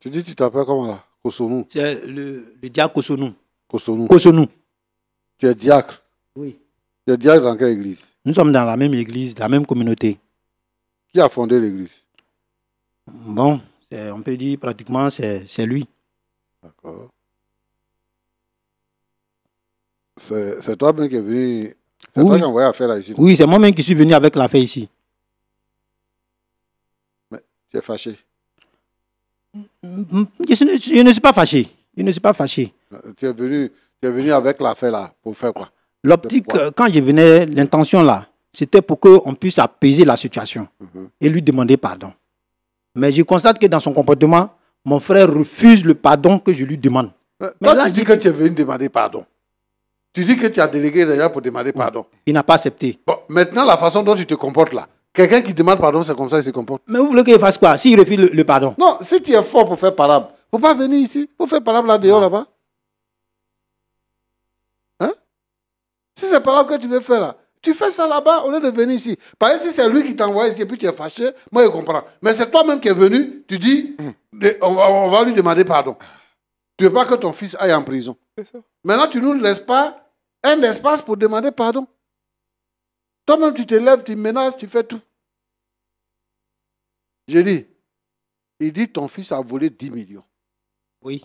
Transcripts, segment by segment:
Tu dis tu t'appelles comment là? Kosonou. C'est le diacre Kosonou. Kosonou. Kosonou. Tu es diacre. Oui. Tu es diacre dans quelle église? Nous sommes dans la même église, la même communauté. Qui a fondé l'église? Bon, on peut dire pratiquement c'est lui. D'accord. C'est toi-même qui est venu. C'est Oui. toi qui as envoyé à faire là ici. Oui, c'est moi-même qui suis venu avec l'affaire ici. Mais tu es fâché. Je ne suis pas fâché. Je ne suis pas fâché. Tu es venu avec l'affaire là pour faire quoi? L'optique, quand je venais, l'intention là, c'était pour qu'on puisse apaiser la situation et lui demander pardon. Mais je constate que dans son comportement, mon frère refuse le pardon que je lui demande. Toi, là, tu dis que tu es venu demander pardon. Tu dis que tu as délégué les gens pour demander pardon. Il n'a pas accepté. Bon, maintenant, la façon dont tu te comportes là, quelqu'un qui demande pardon, c'est comme ça qu'il se comporte. Mais vous voulez qu'il fasse quoi s'il refuse le pardon? Non, si tu es fort pour faire palabre, il ne faut pas venir ici. Il faut faire palabre là dehors, là-bas. Hein? Si c'est palabre que tu veux faire là, tu fais ça là-bas au lieu de venir ici. Parce que si c'est lui qui t'envoie ici et puis tu es fâché, moi je comprends. Mais c'est toi-même qui es venu, tu dis, on va lui demander pardon. Tu ne veux pas que ton fils aille en prison. Maintenant, tu ne nous laisses pas un espace pour demander pardon. Toi-même, tu te lèves, tu menaces, tu fais tout. J'ai dit, il dit ton fils a volé 10 millions. Oui.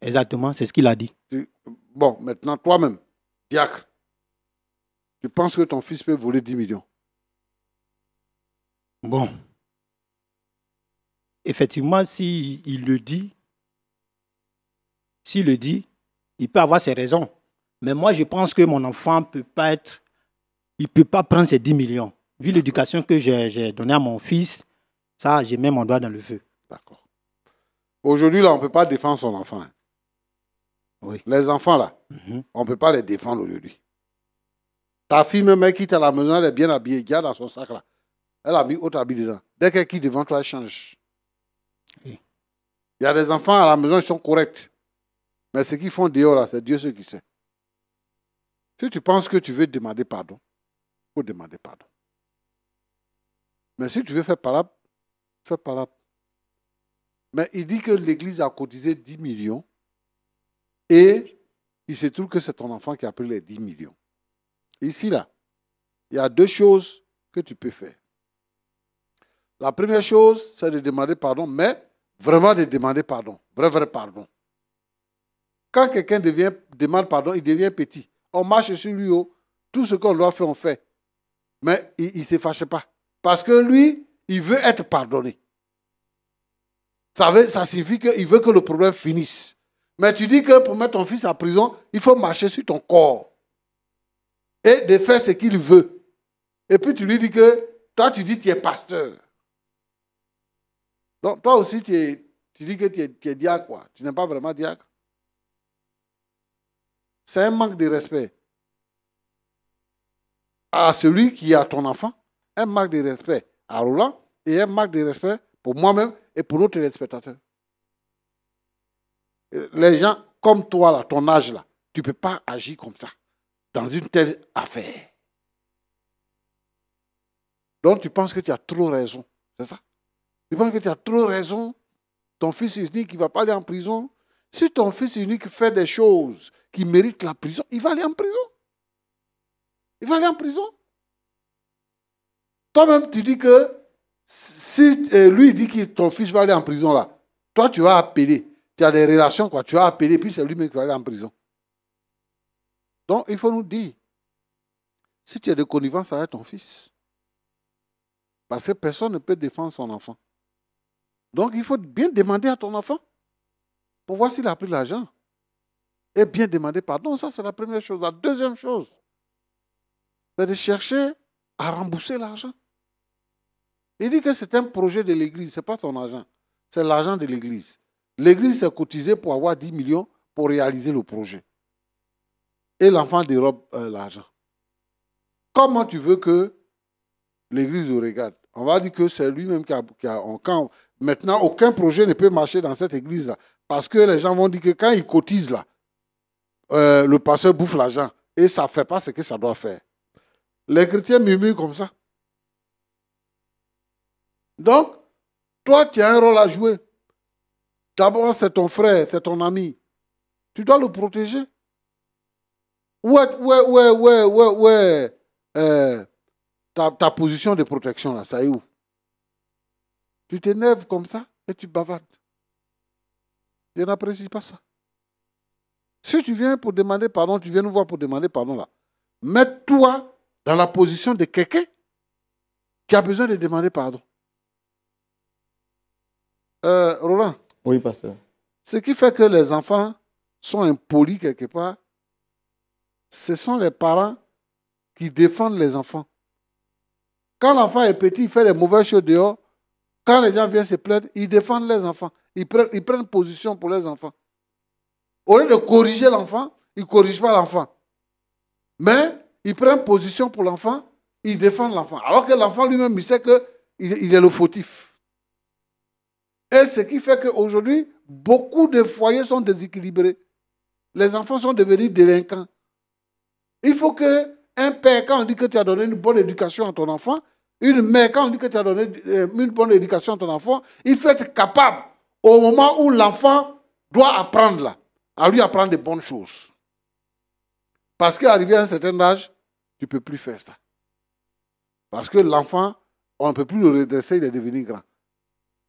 Exactement, c'est ce qu'il a dit. Bon, maintenant, toi-même, diacre, tu penses que ton fils peut voler 10 millions? Bon. Effectivement, s'il le dit, il peut avoir ses raisons. Mais moi, je pense que mon enfant ne peut pas prendre ces 10 millions. Vu l'éducation que j'ai donnée à mon fils, ça, j'ai mis mon doigt dans le feu. D'accord. Aujourd'hui, là, on ne peut pas défendre son enfant. Oui. Les enfants, là, on ne peut pas les défendre aujourd'hui. Ta fille, même, elle quitte à la maison, elle est bien habillée, il garde dans son sac, là. Elle a mis autre habit dedans. Dès qu'elle quitte devant toi, elle change. Oui. Il y a des enfants à la maison, ils sont corrects. Mais ce qu'ils font dehors, là, c'est Dieu seul qui sait. Si tu penses que tu veux demander pardon, il faut demander pardon. Mais si tu veux faire palabre, fais palabre. Mais il dit que l'église a cotisé 10 millions et il se trouve que c'est ton enfant qui a pris les 10 millions. Ici, là, il y a deux choses que tu peux faire. La première chose, c'est de demander pardon, mais vraiment de demander pardon. Vrai pardon. Quand quelqu'un demande pardon, il devient petit. On marche sur lui, tout ce qu'on doit faire, on fait. Mais il ne se fâche pas. Parce que lui, il veut être pardonné. Ça signifie qu'il veut que le problème finisse. Mais tu dis que pour mettre ton fils en prison, il faut marcher sur ton corps. Et de faire ce qu'il veut. Et puis tu lui dis que, toi tu dis que tu es pasteur. Donc toi aussi tu dis que tu es diacre, quoi. Tu n'es pas vraiment diacre. C'est un manque de respect à celui qui a ton enfant, un manque de respect à Roland et un manque de respect pour moi-même et pour nos téléspectateurs. Les gens comme toi, là, ton âge, là, tu ne peux pas agir comme ça dans une telle affaire. Donc tu penses que tu as trop raison, c'est ça? Tu penses que tu as trop raison, ton fils unique qui ne va pas aller en prison. Si ton fils unique fait des choses qui méritent la prison, il va aller en prison. Il va aller en prison. Toi-même, tu dis que si lui dit que ton fils va aller en prison là, toi tu vas appeler. Tu as des relations, quoi. Tu vas appeler, puis c'est lui-même qui va aller en prison. Donc, il faut nous dire, si tu es de connivence avec ton fils, parce que personne ne peut défendre son enfant. Donc, il faut bien demander à ton enfant pour voir s'il a pris l'argent. Et bien demander pardon. Ça, c'est la première chose. La deuxième chose, c'est de chercher à rembourser l'argent. Il dit que c'est un projet de l'église, ce n'est pas ton argent. C'est l'argent de l'église. L'église s'est cotisée pour avoir 10 millions pour réaliser le projet. Et l'enfant dérobe l'argent. Comment tu veux que l'église le regarde? On va dire que c'est lui-même qui a maintenant, aucun projet ne peut marcher dans cette église-là. Parce que les gens vont dire que quand ils cotisent là, le pasteur bouffe l'argent et ça ne fait pas ce que ça doit faire. Les chrétiens murmurent comme ça. Donc, toi, tu as un rôle à jouer. D'abord, c'est ton frère, c'est ton ami. Tu dois le protéger. Ta position de protection, là, ça est où? Tu t'énerves comme ça et tu bavardes. Je n'apprécie pas ça. Si tu viens pour demander pardon, tu viens nous voir pour demander pardon là. Mets-toi dans la position de quelqu'un qui a besoin de demander pardon. Roland. Oui, pasteur. Ce qui fait que les enfants sont impolis quelque part, ce sont les parents qui défendent les enfants. Quand l'enfant est petit, il fait des mauvaises choses dehors. Quand les gens viennent se plaindre, ils défendent les enfants. Ils prennent position pour les enfants. Au lieu de corriger l'enfant, ils ne corrigent pas l'enfant. Mais ils prennent position pour l'enfant, ils défendent l'enfant. Alors que l'enfant lui-même, il sait qu'il est le fautif. Et ce qui fait qu'aujourd'hui, beaucoup de foyers sont déséquilibrés. Les enfants sont devenus délinquants. Il faut qu'un père, quand on dit que tu as donné une bonne éducation à ton enfant, une mère, quand on dit que tu as donné une bonne éducation à ton enfant, il faut être capable, au moment où l'enfant doit apprendre là, à lui apprendre des bonnes choses. Parce qu'arrivé à un certain âge, tu ne peux plus faire ça. Parce que l'enfant, on ne peut plus le redresser, il est devenu grand.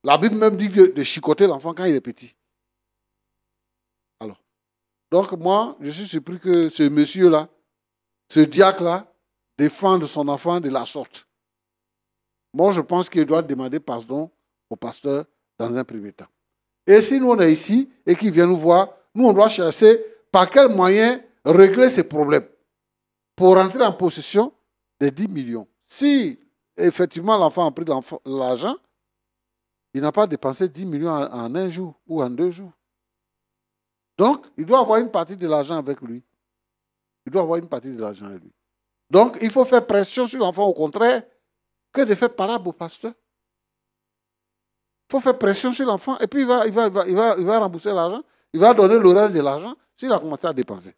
La Bible même dit de chicoter l'enfant quand il est petit. Alors, donc moi, je suis surpris que ce monsieur-là, ce diacre-là, défende son enfant de la sorte. Moi, je pense qu'il doit demander pardon au pasteur dans un premier temps. Et si nous, on est ici et qu'il vient nous voir, nous, on doit chercher par quel moyen régler ces problèmes pour rentrer en possession des 10 millions. Si, effectivement, l'enfant a pris l'argent, il n'a pas dépensé 10 millions en un jour ou en 2 jours. Donc, il doit avoir une partie de l'argent avec lui. Il doit avoir une partie de l'argent avec lui. Donc, il faut faire pression sur l'enfant, au contraire, que de faire parable au pasteur. Il faut faire pression sur l'enfant et puis il va rembourser l'argent. Il va donner le reste de l'argent s'il a commencé à dépenser.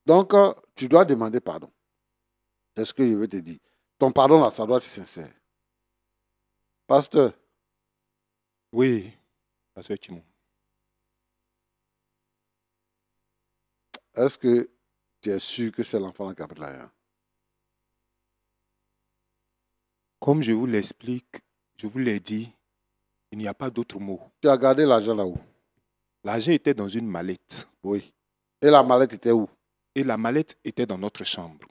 Donc, tu dois demander pardon. C'est ce que je veux te dire. Ton pardon, là, ça doit être sincère. Pasteur. Oui, pasteur Timon. Est-ce que tu es sûr que c'est l'enfant qui a pris l'argent? Comme je vous l'explique, je vous l'ai dit, il n'y a pas d'autre mot. Tu as gardé l'argent là-haut? L'argent était dans une mallette. Oui. Et la mallette était où? Et la mallette était dans notre chambre.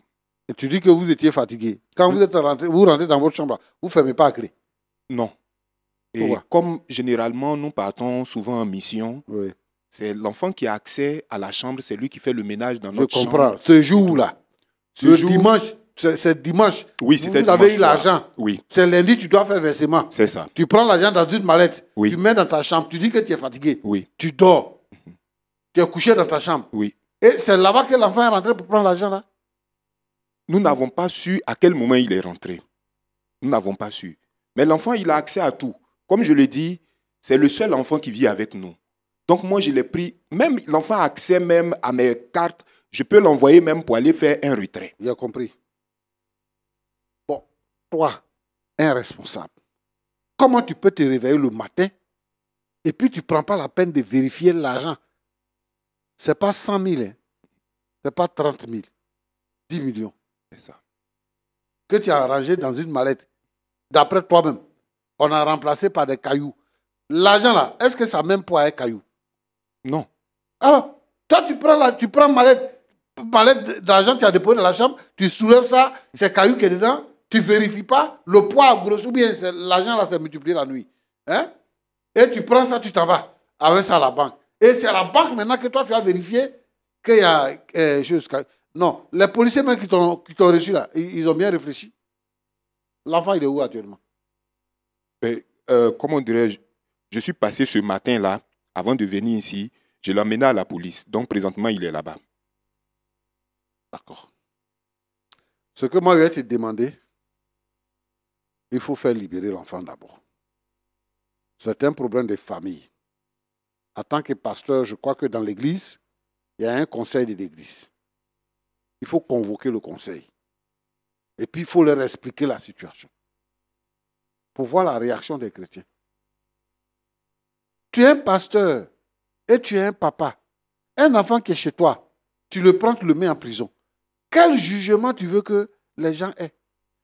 Et tu dis que vous étiez fatigué. Quand vous êtes rentré, vous rentrez dans votre chambre, vous ne fermez pas la clé? Non. Et Pourquoi? comme généralement nous partons souvent en mission, Oui. c'est l'enfant qui a accès à la chambre, c'est lui qui fait le ménage dans notre chambre. Je comprends. Ce jour-là, Ce jour, dimanche, c'est dimanche. oui, c'était vous avez dimanche eu l'argent. Oui, C'est lundi, tu dois faire versement. c'est ça. Tu prends l'argent dans une mallette. Oui. Tu mets dans ta chambre. Tu dis que tu es fatigué. Oui, Tu dors. Tu es couché dans ta chambre. oui. Et c'est là-bas que l'enfant est rentré pour prendre l'argent là. Nous n'avons pas su à quel moment il est rentré. Nous n'avons pas su. Mais l'enfant, il a accès à tout. Comme je l'ai dit, c'est le seul enfant qui vit avec nous. Donc moi, je l'ai pris. Même l'enfant a accès même à mes cartes. Je peux l'envoyer même pour aller faire un retrait. J'ai compris. Bon, toi, un responsable, comment tu peux te réveiller le matin et puis tu ne prends pas la peine de vérifier l'argent? Ce n'est pas 100 000, hein. Ce n'est pas 30 000, 10 millions. C'est ça. Que tu as rangé dans une mallette. D'après toi-même, on a remplacé par des cailloux. L'argent là, est-ce que ça a même poids un caillou? Non. Alors, toi tu prends mallette d'argent que tu as déposé dans la chambre, tu soulèves ça, c'est caillou qui est dedans, tu ne vérifies pas, le poids gros ou bien l'argent là s'est multiplié la nuit. Hein? Et tu prends ça, tu t'en vas avec ça à la banque. Et c'est à la banque maintenant que toi tu as vérifié qu'il y a chose. Non, les policiers même qui t'ont reçu là, ils ont bien réfléchi. L'enfant, il est où actuellement? Comment dirais-je? Je suis passé ce matin-là, avant de venir ici, je l'ai emmené à la police. Donc présentement, il est là-bas. D'accord. Ce que moi, je vais te demander, il faut faire libérer l'enfant d'abord. C'est un problème de famille. En tant que pasteur, je crois que dans l'église, il y a un conseil de l'église. Il faut convoquer le conseil. Et puis, il faut leur expliquer la situation. pour voir la réaction des chrétiens. Tu es un pasteur et tu es un papa. Un enfant qui est chez toi, tu le prends, tu le mets en prison. Quel jugement tu veux que les gens aient?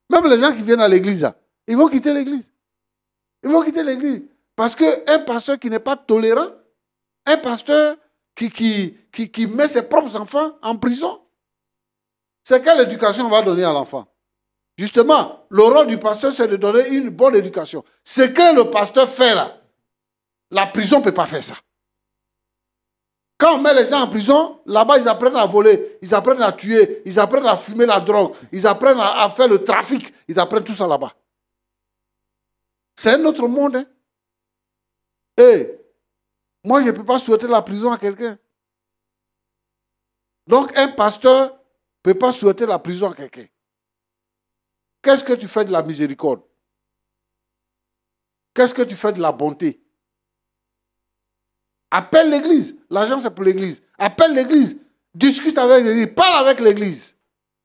Même les gens qui viennent à l'église, ils vont quitter l'église. Ils vont quitter l'église. Parce qu'un pasteur qui n'est pas tolérant, un pasteur qui met ses propres enfants en prison, c'est quelle éducation on va donner à l'enfant? Justement, le rôle du pasteur, c'est de donner une bonne éducation. Ce que le pasteur fait là, la prison ne peut pas faire ça. Quand on met les gens en prison, là-bas, ils apprennent à voler, ils apprennent à tuer, ils apprennent à fumer la drogue, ils apprennent à faire le trafic, ils apprennent tout ça là-bas. C'est un autre monde. Hein? Et moi, je ne peux pas souhaiter la prison à quelqu'un. Donc, un pasteur ne peut pas souhaiter la prison à quelqu'un. Qu'est-ce que tu fais de la miséricorde? Qu'est-ce que tu fais de la bonté? Appelle l'église. L'argent, c'est pour l'église. Appelle l'église. Discute avec l'église. Parle avec l'église.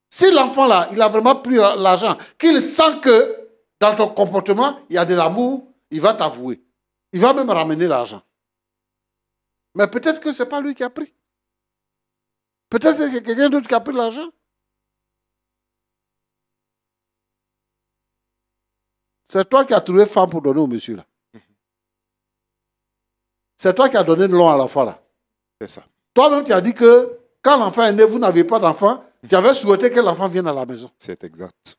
Si l'enfant, là, il a vraiment pris l'argent, qu'il sent que dans ton comportement, il y a de l'amour, il va t'avouer. Il va même ramener l'argent. Mais peut-être que ce n'est pas lui qui a pris. Peut-être que c'est quelqu'un d'autre qui a pris l'argent. C'est toi qui as trouvé femme pour donner au monsieur, là. C'est toi qui as donné le nom à l'enfant, là. C'est ça. Toi-même, tu as dit que quand l'enfant est né, vous n'aviez pas d'enfant, tu avais souhaité que l'enfant vienne à la maison. C'est exact.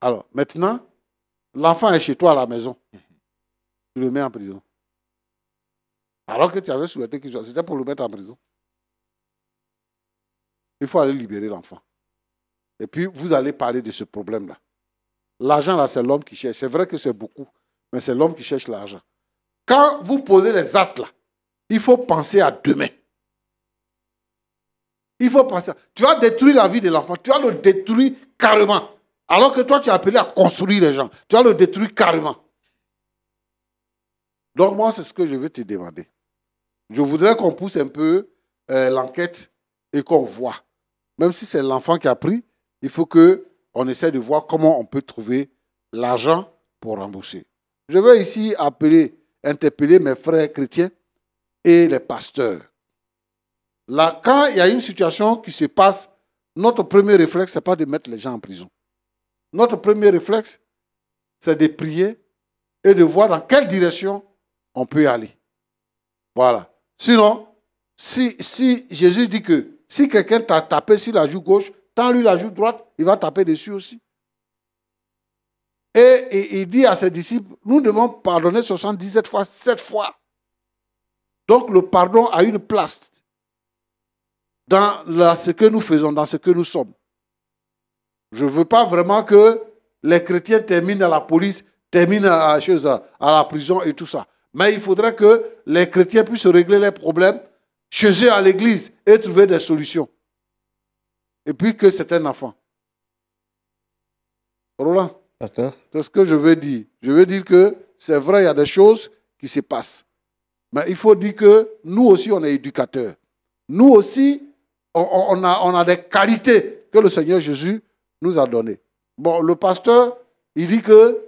Alors, maintenant, l'enfant est chez toi à la maison. Tu le mets en prison. Alors que tu avais souhaité qu'il soit. C'était pour le mettre en prison. Il faut aller libérer l'enfant. Et puis, vous allez parler de ce problème-là. L'argent, là, c'est l'homme qui cherche. C'est vrai que c'est beaucoup, mais c'est l'homme qui cherche l'argent. Quand vous posez les actes, là, il faut penser à demain. Il faut penser. Tu vas détruire la vie de l'enfant. Tu vas le détruire carrément. Alors que toi, tu es appelé à construire les gens. Tu vas le détruire carrément. Donc, moi, c'est ce que je veux te demander. Je voudrais qu'on pousse un peu l'enquête et qu'on voit. Même si c'est l'enfant qui a pris, il faut qu'on essaie de voir comment on peut trouver l'argent pour rembourser. Je veux ici interpeller mes frères chrétiens et les pasteurs. Là, quand il y a une situation qui se passe, notre premier réflexe, ce n'est pas de mettre les gens en prison. Notre premier réflexe, c'est de prier et de voir dans quelle direction on peut aller. Voilà. Sinon, si Jésus dit que si quelqu'un t'a tapé sur la joue gauche, tends-lui la joue droite, il va taper dessus aussi. Et il dit à ses disciples, nous devons pardonner 77 fois, 7 fois. Donc le pardon a une place dans ce que nous faisons, dans ce que nous sommes. Je ne veux pas vraiment que les chrétiens terminent à la police, terminent à la prison et tout ça. Mais il faudrait que les chrétiens puissent régler les problèmes chez eux à l'église et trouver des solutions. Et puis que c'est un enfant. Roland, pasteur, c'est ce que je veux dire. Je veux dire que c'est vrai, il y a des choses qui se passent. Mais il faut dire que nous aussi, on est éducateurs. Nous aussi, on a des qualités que le Seigneur Jésus nous a données. Bon, le pasteur, il dit que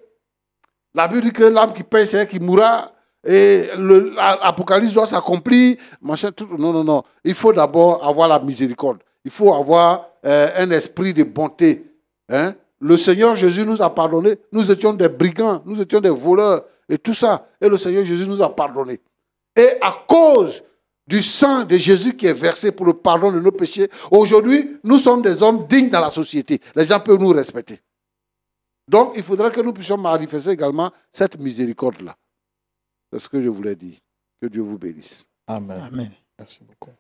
la Bible dit que l'âme qui paie, c'est elle qui mourra. Et l'Apocalypse doit s'accomplir. Machin, tout. Non, non, non. Il faut d'abord avoir la miséricorde. Il faut avoir un esprit de bonté. Hein? Le Seigneur Jésus nous a pardonné. Nous étions des brigands, nous étions des voleurs et tout ça. Et le Seigneur Jésus nous a pardonné. Et à cause du sang de Jésus qui est versé pour le pardon de nos péchés, aujourd'hui, nous sommes des hommes dignes dans la société. Les gens peuvent nous respecter. Donc, il faudrait que nous puissions manifester également cette miséricorde-là. C'est ce que je voulais dire. Que Dieu vous bénisse. Amen. Amen. Merci beaucoup.